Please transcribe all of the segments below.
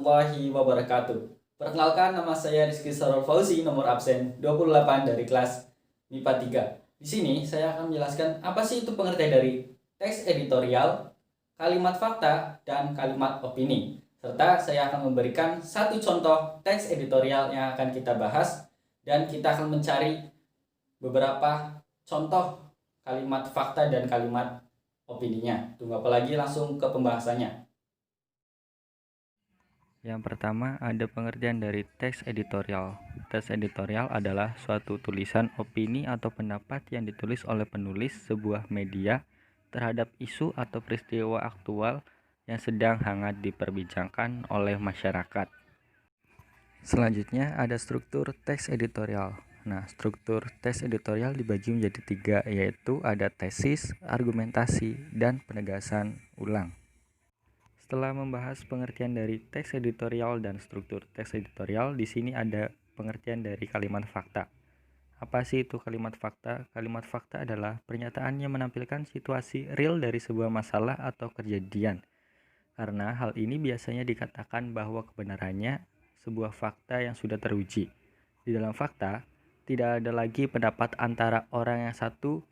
warahmatullahi wabarakatuh. Perkenalkan, nama saya Rizky Sarul Fauzi, nomor absen 28 dari kelas MIPA 3. Di sini saya akan menjelaskan apa sih itu pengertian dari teks editorial, kalimat fakta, dan kalimat opini. Serta saya akan memberikan satu contoh teks editorial yang akan kita bahas, dan kita akan mencari beberapa contoh kalimat fakta dan kalimat opininya. Tunggu apa lagi, langsung ke pembahasannya. Yang pertama, ada pengertian dari teks editorial. Teks editorial adalah suatu tulisan opini atau pendapat yang ditulis oleh penulis sebuah media terhadap isu atau peristiwa aktual yang sedang hangat diperbincangkan oleh masyarakat. Selanjutnya ada struktur teks editorial. Nah, struktur teks editorial dibagi menjadi 3, yaitu ada tesis, argumentasi, dan penegasan ulang. Setelah membahas pengertian dari teks editorial dan struktur teks editorial, di sini ada pengertian dari kalimat fakta. Apa sih itu kalimat fakta? Kalimat fakta adalah pernyataan yang menampilkan situasi real dari sebuah masalah atau kejadian. Karena hal ini biasanya dikatakan bahwa kebenarannya sebuah fakta yang sudah teruji. Di dalam fakta, tidak ada lagi pendapat antara orang yang satu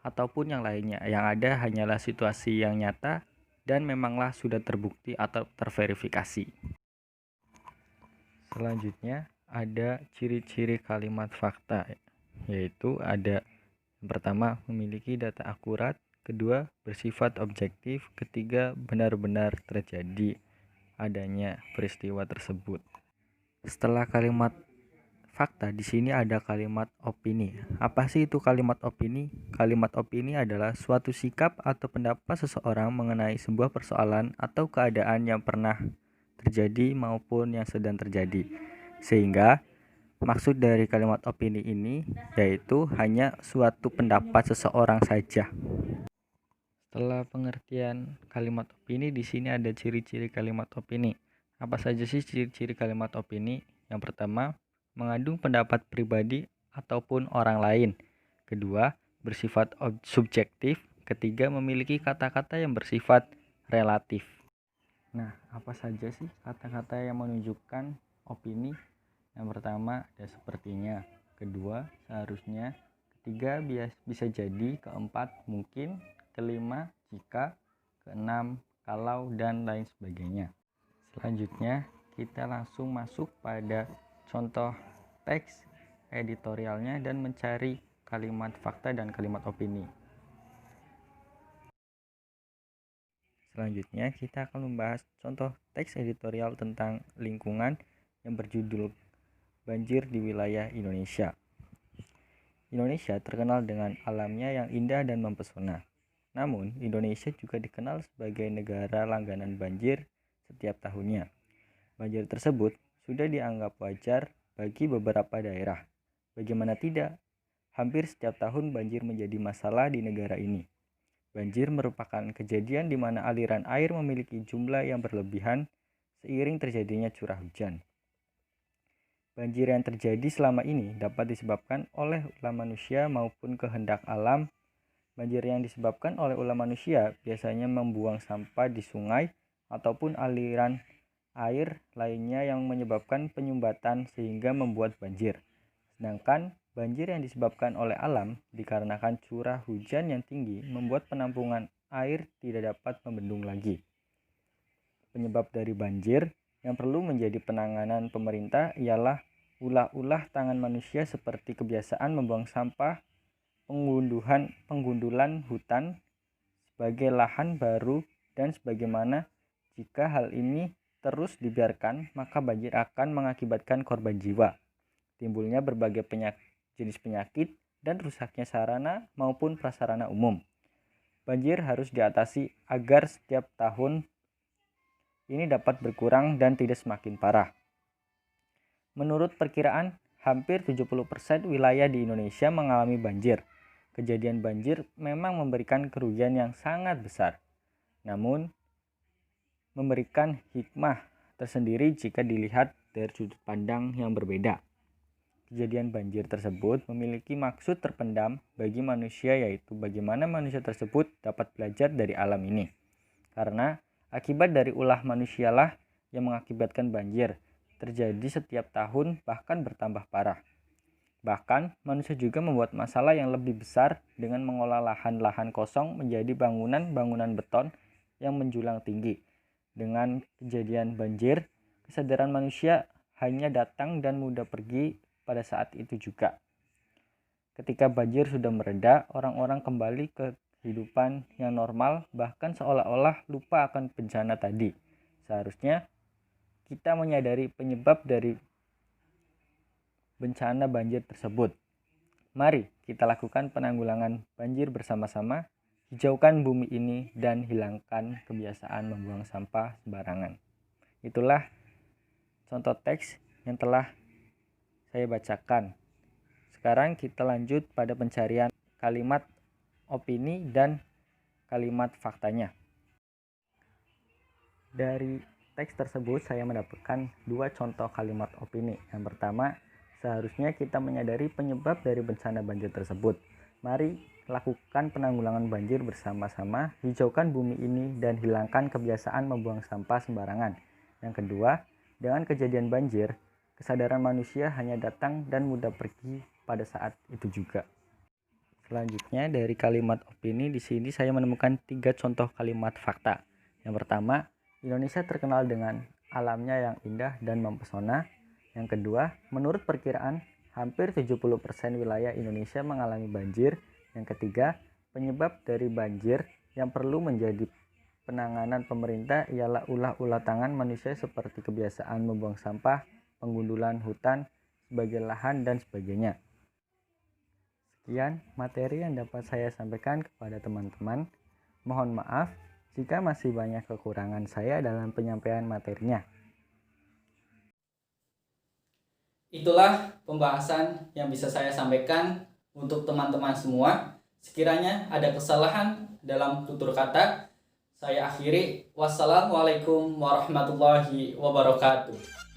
ataupun yang lainnya. Yang ada hanyalah situasi yang nyata dan memanglah sudah terbukti atau terverifikasi. Selanjutnya ada ciri-ciri kalimat fakta, yaitu ada yang pertama memiliki data akurat, kedua bersifat objektif, ketiga benar-benar terjadi adanya peristiwa tersebut. Setelah kalimat fakta, di sini ada kalimat opini. Apa sih itu kalimat opini? Kalimat opini adalah suatu sikap atau pendapat seseorang mengenai sebuah persoalan atau keadaan yang pernah terjadi maupun yang sedang terjadi. Sehingga maksud dari kalimat opini ini yaitu hanya suatu pendapat seseorang saja. Setelah pengertian kalimat opini, di sini ada ciri-ciri kalimat opini. Apa saja sih ciri-ciri kalimat opini? Yang pertama, mengandung pendapat pribadi ataupun orang lain. Kedua, bersifat subjektif. Ketiga, memiliki kata-kata yang bersifat relatif. Nah, apa saja sih kata-kata yang menunjukkan opini? Yang pertama, ada sepertinya. Kedua, seharusnya. Ketiga, bisa jadi. Keempat, mungkin. Kelima, jika. Keenam, kalau, dan lain sebagainya. Selanjutnya, kita langsung masuk pada contoh teks editorialnya dan mencari kalimat fakta dan kalimat opini. Selanjutnya, kita akan membahas contoh teks editorial tentang lingkungan yang berjudul Banjir di Wilayah Indonesia. Indonesia terkenal dengan alamnya yang indah dan mempesona. Namun, Indonesia juga dikenal sebagai negara langganan banjir setiap tahunnya. Banjir tersebut sudah dianggap wajar bagi beberapa daerah. Bagaimana tidak? Hampir setiap tahun banjir menjadi masalah di negara ini. Banjir merupakan kejadian di mana aliran air memiliki jumlah yang berlebihan seiring terjadinya curah hujan. Banjir yang terjadi selama ini dapat disebabkan oleh ulah manusia maupun kehendak alam. Banjir yang disebabkan oleh ulah manusia biasanya membuang sampah di sungai ataupun aliran air lainnya yang menyebabkan penyumbatan sehingga membuat banjir. Sedangkan banjir yang disebabkan oleh alam dikarenakan curah hujan yang tinggi membuat penampungan air tidak dapat membendung lagi. Penyebab dari banjir yang perlu menjadi penanganan pemerintah ialah ulah-ulah tangan manusia seperti kebiasaan membuang sampah, penggundulan hutan sebagai lahan baru, dan sebagaimana jika hal ini terus dibiarkan, maka banjir akan mengakibatkan korban jiwa, timbulnya berbagai jenis penyakit, dan rusaknya sarana maupun prasarana umum. Banjir harus diatasi agar setiap tahun ini dapat berkurang dan tidak semakin parah. Menurut perkiraan, hampir 70% wilayah di Indonesia mengalami banjir. Kejadian banjir memang memberikan kerugian yang sangat besar, namun memberikan hikmah tersendiri jika dilihat dari sudut pandang yang berbeda. Kejadian banjir tersebut memiliki maksud terpendam bagi manusia, yaitu bagaimana manusia tersebut dapat belajar dari alam ini. Karena akibat dari ulah manusialah yang mengakibatkan banjir terjadi setiap tahun, bahkan bertambah parah. Bahkan, manusia juga membuat masalah yang lebih besar dengan mengolah lahan-lahan kosong menjadi bangunan-bangunan beton yang menjulang tinggi. Dengan kejadian banjir, kesadaran manusia hanya datang dan mudah pergi pada saat itu juga. Ketika banjir sudah mereda, orang-orang kembali ke kehidupan yang normal, bahkan seolah-olah lupa akan bencana tadi. Seharusnya kita menyadari penyebab dari bencana banjir tersebut. Mari kita lakukan penanggulangan banjir bersama-sama, hijaukan bumi ini dan hilangkan kebiasaan membuang sampah sembarangan. Itulah contoh teks yang telah saya bacakan. Sekarang kita lanjut pada pencarian kalimat opini dan kalimat faktanya. Dari teks tersebut saya mendapatkan dua contoh kalimat opini. Yang pertama, seharusnya kita menyadari penyebab dari bencana banjir tersebut. Mari lakukan penanggulangan banjir bersama-sama, hijaukan bumi ini dan hilangkan kebiasaan membuang sampah sembarangan. Yang kedua, dengan kejadian banjir, kesadaran manusia hanya datang dan mudah pergi pada saat itu juga. Selanjutnya dari kalimat opini di sini saya menemukan 3 contoh kalimat fakta. Yang pertama, Indonesia terkenal dengan alamnya yang indah dan mempesona. Yang kedua, menurut perkiraan hampir 70% wilayah Indonesia mengalami banjir. Yang ketiga, penyebab dari banjir yang perlu menjadi penanganan pemerintah ialah ulah-ulah tangan manusia seperti kebiasaan membuang sampah, penggundulan hutan sebagai lahan dan sebagainya. Sekian materi yang dapat saya sampaikan kepada teman-teman. Mohon maaf jika masih banyak kekurangan saya dalam penyampaian materinya. Itulah pembahasan yang bisa saya sampaikan untuk teman-teman semua. Sekiranya ada kesalahan dalam tutur kata, saya akhiri. Wassalamualaikum warahmatullahi wabarakatuh.